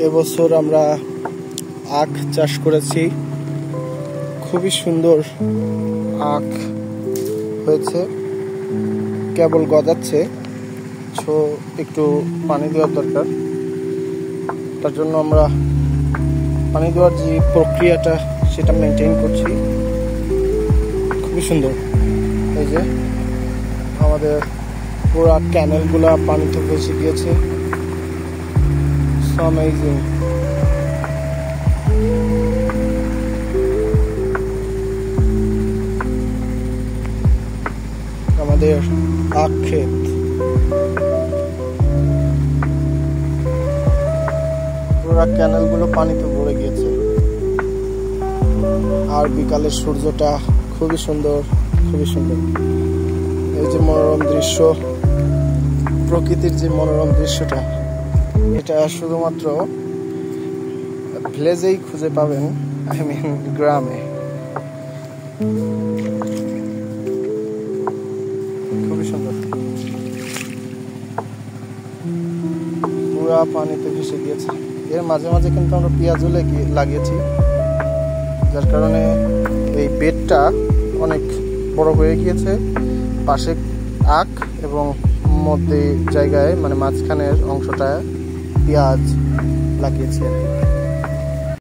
এবছর আমরা আখ চাষ করেছি, খুবই সুন্দর আখ হয়েছে, কেবল গজাচ্ছে, একটু পানি দেওয়ার দরকার। তার জন্য আমরা পানি দেওয়ার যে প্রক্রিয়াটা সেটা মেনটেন করছি। খুবই সুন্দর। এই যে আমাদের পুরো ক্যানেলগুলা পানিতে ভেসে গিয়েছে। So amazing. আমাদের আখ ক্ষেত, পুরো ক্যানেলগুলো পানিতে ভরে গিয়েছে। আর বিকালের সূর্যটা খুবই সুন্দর, খুবই সুন্দর। এই যে মনোরম দৃশ্য, প্রকৃতির যে মনোরম দৃশ্যটা, এটা শুধুমাত্র ভিলেজেই খুঁজে পাবেন, আই মিন গ্রামে। খুবই সুন্দর। পুরা পানিতে ভেসে গিয়েছে। এর মাঝে মাঝে কিন্তু আমরা পেঁয়াজও লাগিয়েছি, যার কারণে এই বেডটা অনেক বড় হয়ে গিয়েছে। পাশে আখ এবং মধ্যে জায়গায় মানে মাঝখানের অংশটা পেঁয়াজ লাগিয়েছি আর কি।